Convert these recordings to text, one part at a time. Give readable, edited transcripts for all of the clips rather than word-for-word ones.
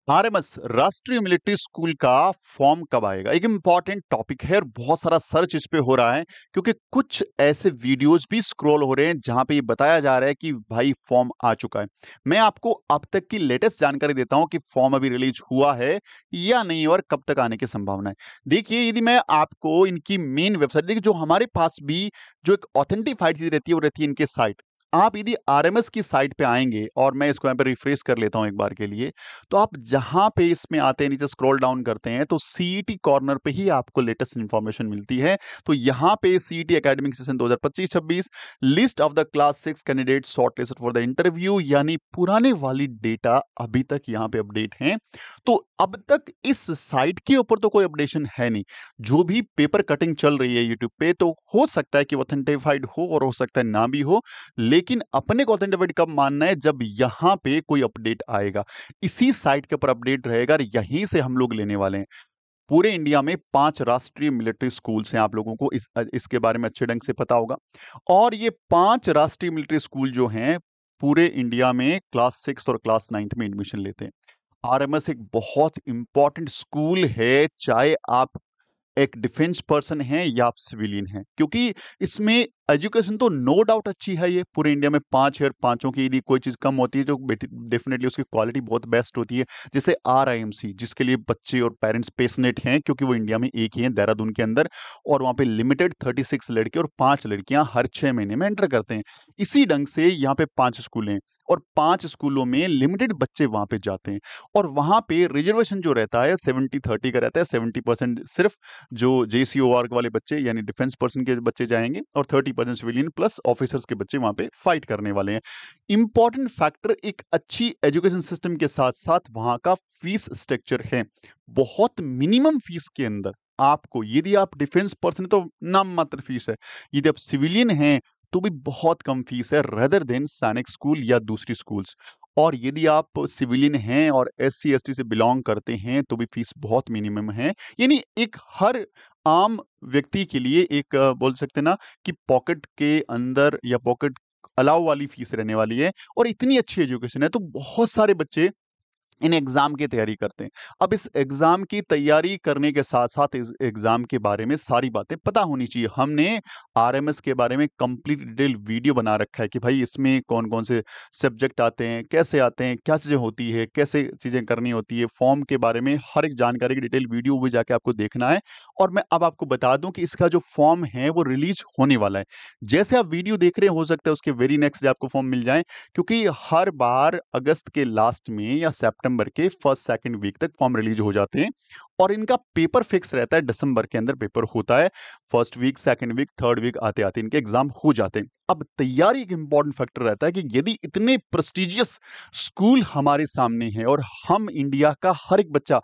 RMS राष्ट्रीय military school का form कब आएगा? एक इंपॉर्टेंट टॉपिक है और बहुत सारा सर्च इस पे हो रहा है क्योंकि कुछ ऐसे वीडियोस भी स्क्रॉल हो रहे हैं जहां पे ये बताया जा रहा है कि भाई फॉर्म आ चुका है। मैं आपको अब तक की लेटेस्ट जानकारी देता हूं कि फॉर्म अभी रिलीज हुआ है या नहीं और कब तक आने की संभावना है। देखिए, यदि मैं आपको इनकी मेन वेबसाइट देखिए, जो हमारे पास भी जो एक ऑथेंटिफाइड चीज रहती है वो रहती है इनके साइट। आप यदि आरएमएस की साइट पे आएंगे और मैं इसको यहाँ पे रिफ्रेश कर लेता हूं एक बार के लिए, तो आप जहां पे इसमें आते हैं, नीचे स्क्रॉल डाउन करते हैं तो सीईटी कॉर्नर पे ही आपको लेटेस्ट इंफॉर्मेशन मिलती है। तो यहां पे CET academic session 2025-26 list of the class 6 candidate shortlisted for the interview, यानी पुराने वाली डेटा अभी तक यहां पे अपडेट हैं। तो अब तक इस साइट के ऊपर तो कोई अपडेशन है नहीं। जो भी पेपर कटिंग चल रही है यूट्यूब पे, तो हो सकता है कि ऑथेंटिफाइड हो और हो सकता है ना भी हो, लेकिन अपने को ऑथेंटिफाइड कब मानना है? जब यहां पे कोई अपडेट आएगा, इसी साइट के ऊपर अपडेट रहेगा और यहीं से हम लोग लेने वाले हैं। पूरे इंडिया में 5 राष्ट्रीय मिलिट्री स्कूल्स हैं, आप लोगों को इसके बारे में अच्छे ढंग से पता होगा। और ये 5 राष्ट्रीय मिलिट्री स्कूल जो हैं, पूरे इंडिया में क्लास 6 और क्लास 9th में एडमिशन लेते हैं। आरएमएस एक बहुत इंपॉर्टेंट स्कूल है, चाहे आप एक डिफेंस पर्सन है या आप सिविलियन हैं, क्योंकि इसमें एजुकेशन तो नो डाउट अच्छी है। ये पूरे इंडिया में 5 है और पांचों की यदि कोई चीज कम होती है तो डेफिनेटली उसकी क्वालिटी बहुत बेस्ट होती है। जैसे आरआईएमसी, जिसके लिए बच्चे और पेरेंट्स पेशनेट हैं क्योंकि वो इंडिया में एक ही है, देहरादून के अंदर, और वहां पे लिमिटेड 36 लड़के और 5 लड़कियां हर 6 महीने में एंटर करते हैं। इसी ढंग से यहाँ पे 5 स्कूल हैं और 5 स्कूलों में लिमिटेड बच्चे वहां पे जाते हैं। और वहां पे रिजर्वेशन जो रहता है 70-30 का रहता है। 70% सिर्फ जो जेसीओआर वाले बच्चे यानी डिफेंस पर्सन के बच्चे जाएंगे और 30% सिविलियन प्लस ऑफिसर्स के बच्चे वहां पे फाइट करने वाले हैं। इंपॉर्टेंट फैक्टर एक अच्छी एजुकेशन सिस्टम के साथ साथ वहां का फीस स्ट्रक्चर है। बहुत मिनिमम फीस के अंदर आपको, यदि आप डिफेंस पर्सन तो नाम मात्र फीस है, यदि आप सिविलियन हैं तो भी बहुत कम फीस है रेदर देन सैनिक स्कूल या दूसरी स्कूल्स। और यदि आप सिविलियन हैं और एससी एसटी से बिलोंग करते हैं तो भी फीस बहुत मिनिमम है। यानी एक हर आम व्यक्ति के लिए एक बोल सकते हैं ना कि पॉकेट के अंदर या पॉकेट अलाउ वाली फीस रहने वाली है। और इतनी अच्छी एजुकेशन है तो बहुत सारे बच्चे इन एग्जाम की तैयारी करते हैं। अब इस एग्जाम की तैयारी करने के साथ साथ इस एग्जाम के बारे में सारी बातें पता होनी चाहिए। हमने आरएमएस के बारे में कंप्लीट डिटेल वीडियो बना रखा है कि भाई इसमें कौन कौन से सब्जेक्ट आते हैं, कैसे आते हैं, क्या चीजें होती है, कैसे चीजें करनी होती है, फॉर्म के बारे में हर एक जानकारी की डिटेल वीडियो भी जाके आपको देखना है। और मैं अब आपको बता दूं कि इसका जो फॉर्म है वो रिलीज होने वाला है। जैसे आप वीडियो देख रहे हैं, हो सकता है उसके वेरी नेक्स्ट डे आपको फॉर्म मिल जाए, क्योंकि हर बार अगस्त के लास्ट में या सितंबर के फर्स्ट सेकंड वीक तक फॉर्म रिलीज हो जाते हैं। और इनका पेपर फिक्स रहता है, दिसंबर के अंदर पेपर होता है। First week, second week, third week आते आते इनके एग्जाम हो जाते हैं। अब तैयारी एक इंपॉर्टेंट फैक्टर रहता है कि यदि इतने प्रेस्टिजियस स्कूल हमारे सामने हैं और हम इंडिया का हर एक बच्चा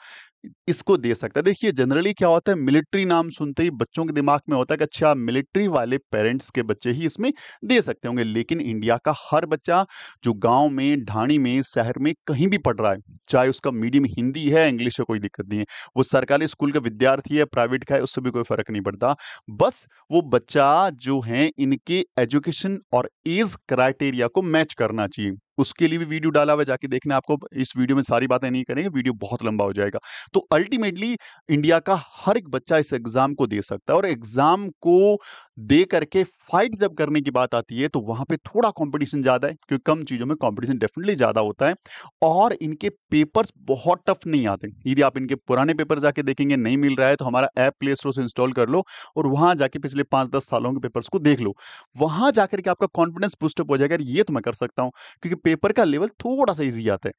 इसको दे सकता है। देखिए, जनरली क्या होता है, मिलिट्री नाम सुनते ही बच्चों के दिमाग में होता है कि अच्छा, मिलिट्री वाले पेरेंट्स के बच्चे ही इसमें दे सकते होंगे। लेकिन इंडिया का हर बच्चा जो गांव में, ढाणी में, शहर में कहीं भी पढ़ रहा है, चाहे उसका मीडियम हिंदी है, इंग्लिश है, कोई दिक्कत नहीं है। वो सरकारी स्कूल का विद्यार्थी है, प्राइवेट का है, उससे भी कोई फर्क नहीं पड़ता। बस वो बच्चा जो है इनके एजुकेशन और एज क्राइटेरिया को मैच करना चाहिए। उसके लिए भी वीडियो डाला हुआ है, जाके देखना। आपको इस वीडियो में सारी बातें नहीं करेंगे, वीडियो बहुत लंबा हो जाएगा। तो अल्टीमेटली इंडिया का हर एक बच्चा इस एग्जाम को दे सकता है। और एग्जाम को दे करके फाइट जब करने की बात आती है तो वहां पे थोड़ा कंपटीशन ज्यादा है, क्योंकि कम चीजों में कंपटीशन डेफिनेटली ज्यादा होता है। और इनके पेपर्स बहुत टफ नहीं आते। यदि आप इनके पुराने पेपर जाके देखेंगे, नहीं मिल रहा है तो हमारा ऐप प्ले स्टोर से इंस्टॉल कर लो और वहां जाके पिछले 5-10 सालों के पेपर्स को देख लो। वहां जाकर के आपका कॉन्फिडेंस बूस्टअप हो जाएगा, ये तो मैं कर सकता हूं, क्योंकि पेपर का लेवल थोड़ा सा ईजी आता है।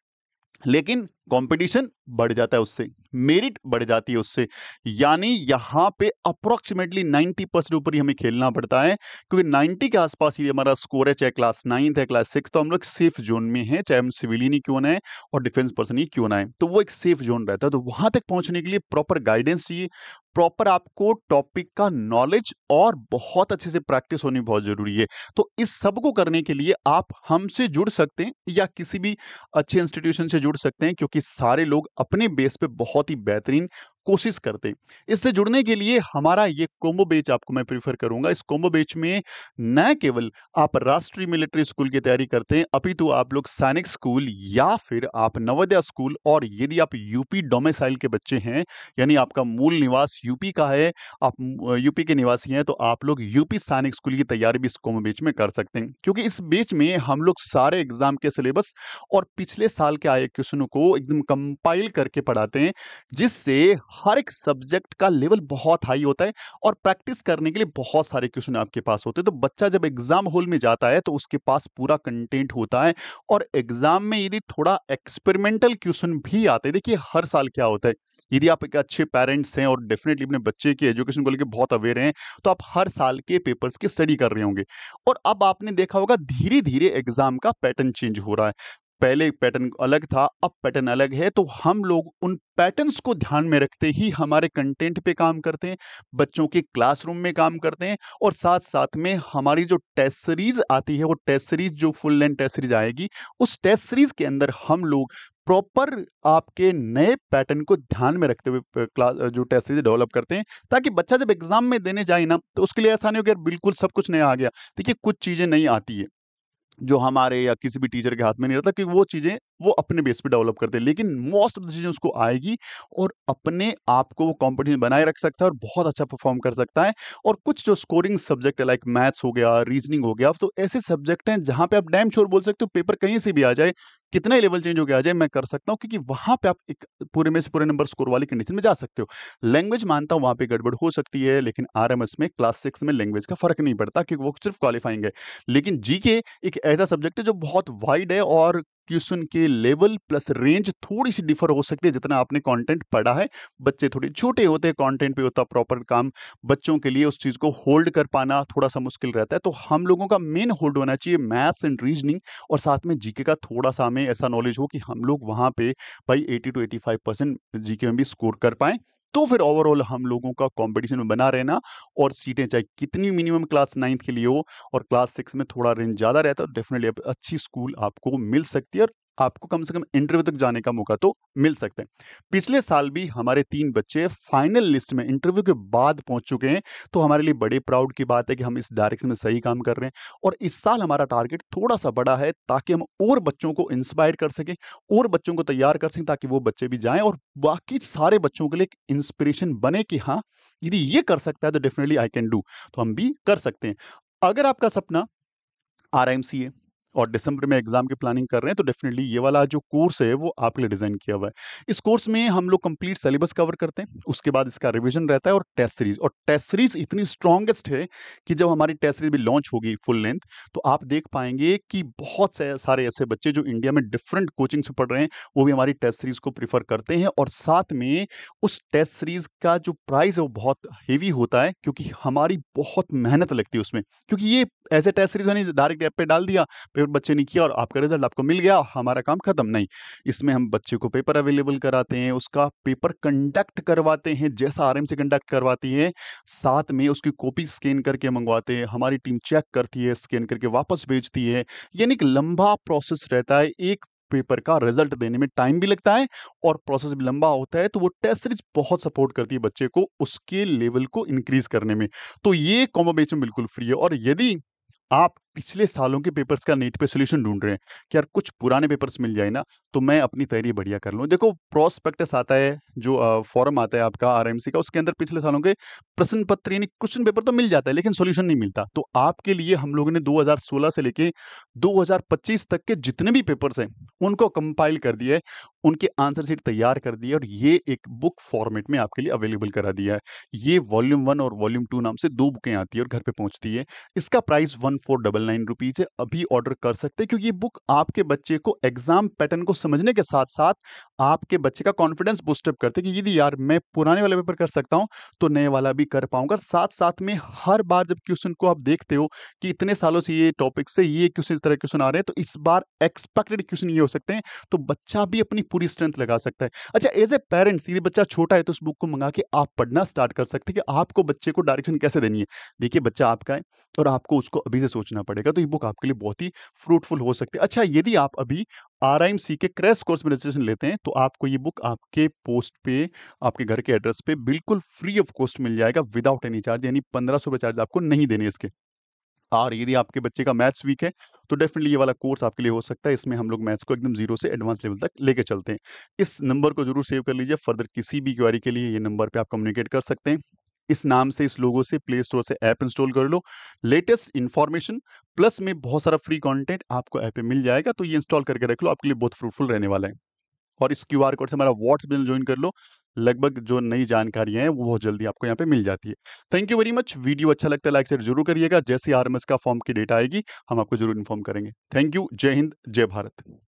लेकिन कंपटीशन बढ़ जाता है उससे, मेरिट बढ़ जाती है उससे। यानी यहां पे अप्रोक्सीमेटली 90% ऊपर ही हमें खेलना पड़ता है, क्योंकि 90 के आसपास ही हमारा स्कोर है, चाहे क्लास 9 है, क्लास 6, तो हम लोग सेफ जोन में हैं, चाहे हम सिविलियन ही क्यों ना है और डिफेंस पर्सन ही क्यों ना है, तो वो एक सेफ जोन रहता है। तो वहां तक पहुंचने के लिए प्रॉपर गाइडेंस चाहिए, प्रॉपर आपको टॉपिक का नॉलेज और बहुत अच्छे से प्रैक्टिस होनी बहुत जरूरी है। तो इस सब को करने के लिए आप हमसे जुड़ सकते हैं या किसी भी अच्छे इंस्टीट्यूशन से जुड़ सकते हैं, क्योंकि सारे लोग अपने बेस पे बहुत ही बेहतरीन कोशिश करते हैं। इससे जुड़ने के लिए हमारा ये कॉम्बो बैच आपको मैं प्रेफ़र करूँगा। इस कॉम्बो बैच में न केवल आप राष्ट्रीय मिलिट्री स्कूल की तैयारी करते हैं, अपितु आप लोग सैनिक स्कूल या फिर आप नवोदय स्कूल, और यदि आप यूपी डोमिसाइल के बच्चे हैं, यानी आपका मूल निवास यूपी का है, आप यूपी के निवासी हैं, तो आप लोग यूपी सैनिक स्कूल की तैयारी भी इस कॉम्बो बैच में कर सकते हैं। क्योंकि इस बैच में हम लोग सारे एग्ज़ाम के सिलेबस और पिछले साल के आए क्वेश्चनों को एकदम कंपाइल करके पढ़ाते हैं, जिससे हर एक सब्जेक्ट का लेवल बहुत हाई होता है और प्रैक्टिस करने के लिए बहुत सारे क्वेश्चन आपके पास होते हैं। तो बच्चा जब एग्जाम हॉल में जाता है तो उसके पास पूरा कंटेंट होता है, और एग्जाम में यदि थोड़ा एक्सपेरिमेंटल क्वेश्चन भी आते हैं, देखिए हर साल क्या होता है, यदि आप एक अच्छे पेरेंट्स हैं और डेफिनेटली अपने बच्चे के एजुकेशन को लेकर बहुत अवेयर हैं, तो आप हर साल के पेपर्स की स्टडी कर रहे होंगे। और अब आपने देखा होगा धीरे धीरे एग्जाम का पैटर्न चेंज हो रहा है। पहले पैटर्न अलग था, अब पैटर्न अलग है, तो हम लोग उन पैटर्न्स को ध्यान में रखते ही हमारे कंटेंट पे काम करते हैं, बच्चों के क्लासरूम में काम करते हैं, और साथ-साथ में हमारी जो टेस्ट सीरीज़ आती है, वो टेस्ट सीरीज़ जो फुल लेंथ टेस्ट सीरीज़ आएगी, उस टेस्ट सीरीज़ के अंदर हम लोग प्रॉपर आपके नए पैटर्न को ध्यान में रखते हुए जो टेस्ट सीरीज़ डेवलप करते हैं, ताकि बच्चा जब एग्ज़ाम में देने जाए ना, तो उसके लिए ऐसा नहीं हो कि यार बिल्कुल सब कुछ नया आ गया। देखिए, कुछ चीज़ें नई आती है। जो हमारे या किसी भी टीचर के हाथ में नहीं रहता, कि वो चीज़ें वो अपने बेस पे डेवलप करते हैं। लेकिन मोस्ट ऑफ द चीज़ें उसको आएगी, और अपने आप को वो कॉम्पिटिशन बनाए रख सकता है और बहुत अच्छा परफ़ॉर्म कर सकता है। और कुछ जो स्कोरिंग सब्जेक्ट है, लाइक मैथ्स हो गया, रीज़निंग हो गया, तो ऐसे सब्जेक्ट हैं जहाँ पे आप डैम श्योर बोल सकते हो पेपर कहीं से भी आ जाए, कितना ही लेवल चेंज हो के आ जाए, मैं कर सकता हूँ, क्योंकि वहाँ पे आप एक पूरे में से पूरे नंबर स्कोर वाली कंडीशन में जा सकते हो। लैंग्वेज मानता हूँ वहाँ पे गड़बड़ हो सकती है, लेकिन आरएमएस में क्लास 6 में लैंग्वेज का फ़र्क नहीं पड़ता, क्योंकि वो सिर्फ़ क्वालीफाइंग है। लेकिन जीके एक ऐसा सब्जेक्ट है जो बहुत वाइड है, और क्वेश्चन के लेवल प्लस रेंज थोड़ी-सी डिफर हो सकती है जितना आपने कंटेंट पढ़ा है। बच्चे थोड़े छोटे होते हैं, कंटेंट पे होता है प्रॉपर काम। बच्चों के लिए उस चीज़ को होल्ड कर पाना थोड़ा-सा मुश्किल रहता है। तो हम लोगों का मेन होल्ड होना चाहिए मैथ्स एंड रीजनिंग, और साथ में जीके का थोड़ा-सा हमें ऐसा नॉलेज हो कि हम लोग वहाँ पे भाई 80 टू 85% जीके में भी स्कोर कर पाएँ। तो फिर ओवरऑल हम लोगों का कॉम्पिटिशन में बना रहना, और सीटें चाहे कितनी मिनिमम क्लास 9th के लिए हो, और क्लास 6 में थोड़ा रेंज ज़्यादा रहता है, तो डेफ़िनिटली अब अच्छी स्कूल आपको मिल सकती है, और आपको कम से कम इंटरव्यू तक जाने का मौका तो मिल सकता है। पिछले साल भी हमारे 3 बच्चे फाइनल लिस्ट में इंटरव्यू के बाद पहुँच चुके हैं, तो हमारे लिए बड़े प्राउड की बात है कि हम इस डायरेक्शन में सही काम कर रहे हैं, और इस साल हमारा टारगेट थोड़ा-सा बड़ा है, ताकि हम और बच्चों को इंस्पायर कर सकें, और बच्चों को तैयार कर सकें, ताकि वो बच्चे भी जाएँ और बाकी सारे बच्चों के लिए एक इंस्पिरेशन बने कि हाँ, यदि ये कर सकता है तो डेफिनिटली आई कैन डू, तो हम भी कर सकते हैं। अगर आपका सपना आरएमसी है और दिसंबर में एग्जाम की प्लानिंग कर रहे हैं, तो डेफिनेटली ये वाला जो कोर्स है वो आपके लिए डिजाइन किया हुआ है। इस कोर्स में हम लोग कंप्लीट सिलेबस कवर करते हैं, उसके बाद इसका रिवीजन रहता है, और टेस्ट सीरीज इतनी स्ट्रॉन्गेस्ट है कि जब हमारी टेस्ट सीरीज भी लॉन्च होगी फुल लेंथ, तो आप देख पाएंगे कि बहुत से सारे ऐसे बच्चे जो इंडिया में डिफरेंट कोचिंग से पढ़ रहे हैं, वो भी हमारी टेस्ट सीरीज को प्रीफर करते हैं, और साथ में उस टेस्ट सीरीज का जो प्राइस है वो बहुत हेवी होता है, क्योंकि हमारी बहुत मेहनत लगती है उसमें। क्योंकि ये ऐसे टेस्ट सीरीज नहीं डायरेक्ट ऐप पे डाल दिया, पेपर बच्चे ने किया और आपका रिजल्ट आपको मिल गया, हमारा काम खत्म, नहीं। इसमें हम बच्चे को पेपर अवेलेबल कराते हैं, उसका पेपर कंडक्ट करवाते हैं जैसा आरएमसी कंडक्ट करवाती है, साथ में उसकी कॉपी स्कैन करके मंगवाते हैं, हमारी टीम चेक करती है, स्कैन करके वापस भेजती है। यानी एक लंबा प्रोसेस रहता है, एक पेपर का रिजल्ट देने में टाइम भी लगता है, और प्रोसेस भी लंबा होता है, तो वो टेस्ट सीरीज बहुत सपोर्ट करती है बच्चे को उसके लेवल को इंक्रीज करने में। तो ये कॉम्बो बैच में बिल्कुल फ्री है, और यदि आप पिछले सालों के पेपर्स का नेट पे सॉल्यूशन ढूँढ रहे हैं कि यार कुछ पुराने पेपर्स मिल जाए ना, तो मैं अपनी तैयारी बढ़िया कर लूँ। देखो, प्रोस्पेक्टस आता है, जो फॉर्म आता है आपका आरएमसी का, उसके अंदर पिछले सालों के प्रश्न पत्र यानी क्वेश्चन पेपर तो मिल जाता है, लेकिन सॉल्यूशन नहीं मिलता। तो आपके लिए हम लोगों ने 2016 से लेके 2025 तक के जितने भी पेपर्स हैं, उनको कंपाइल कर दिया है, उनके आंसर शीट तैयार कर दिए, और ये एक बुक फॉर्मेट में आपके लिए अवेलेबल करा दिया है। ये वॉल्यूम 1 और वॉल्यूम 2 नाम से 2 बुकें आती है और घर पे पहुँचती है। इसका प्राइस 1499 रुपीज़ है। अभी ऑर्डर कर सकते हैं, क्योंकि ये बुक आपके बच्चे को एग्जाम पैटर्न को समझने के साथ-साथ आपके बच्चे का कॉन्फिडेंस बूस्ट अप करते हैं कि यदि यार मैं पुराने वाले पेपर कर सकता हूँ, तो नए वाला भी कर पाऊँगा। साथ-साथ में हर बार जब क्वेश्चन को आप देखते हो कि इतने सालों से ये टॉपिक से ये क्वेश्चन, इस तरह के क्वेश्चन आ रहे हैं, तो इस बार एक्सपेक्टेड क्वेश्चन ये हो सकते हैं, तो बच्चा भी अपनी पूरी स्ट्रेंथ लगा सकता है। अच्छा, एज़ अ पेरेंट्स यदि बच्चा छोटा है, तो उस बुक को मँगा के आप पढ़ना स्टार्ट कर सकते हैं कि आपको बच्चे को डायरेक्शन कैसे देनी है। देखिए, बच्चा आपका है और आपको उसको अभी से सोचना पड़ेगा, तो ये बुक आपके लिए बहुत ही फ्रूटफुल हो सकती है। अच्छा, यदि आप अभी आरआईएमसी के क्रैश कोर्स में रजिस्ट्रेशन लेते हैं, तो आपको ये बुक आपके पोस्ट पे, आपके घर के एड्रेस पे बिल्कुल फ्री ऑफ कॉस्ट मिल जाएगा विदाउट एनी चार्ज, यानी 1500 रुपए चार्ज आपको नहीं देने इसके। और यदि आपके बच्चे का मैथ्स वीक है, तो डेफ़िनिटली ये वाला कोर्स आपके लिए हो सकता है। इसमें हम लोग मैथ्स को एकदम ज़ीरो से एडवांस लेवल तक लेके चलते हैं। इस नंबर को ज़रूर सेव कर लीजिए, फर्दर किसी भी क्वेरी के लिए ये नंबर पे आप कम्युनिकेट कर सकते हैं। इस नाम से, इस लोगो से प्ले स्टोर से ऐप इंस्टॉल कर लो। लेटेस्ट इन्फॉर्मेशन प्लस में बहुत सारा फ्री कंटेंट आपको ऐप पे मिल जाएगा, तो ये इंस्टॉल करके रख लो, आपके लिए बहुत फ्रूटफुल रहने वाला है। और इस क्यूआर कोड से हमारा व्हाट्सएप चैनल जॉइन कर लो। लगभग जो नई जानकारियाँ हैं, वो बहुत जल्दी आपको यहाँ पे मिल जाती है। Thank you very much. Video अच्छा लगता है लाइक शेयर ज़रूर करिएगा। जैसे ही आरएमएस का फॉर्म की डेट आएगी, हम आपको ज़रूर इन्फॉर्म करेंगे। Thank you. जय हिंद, जय भारत।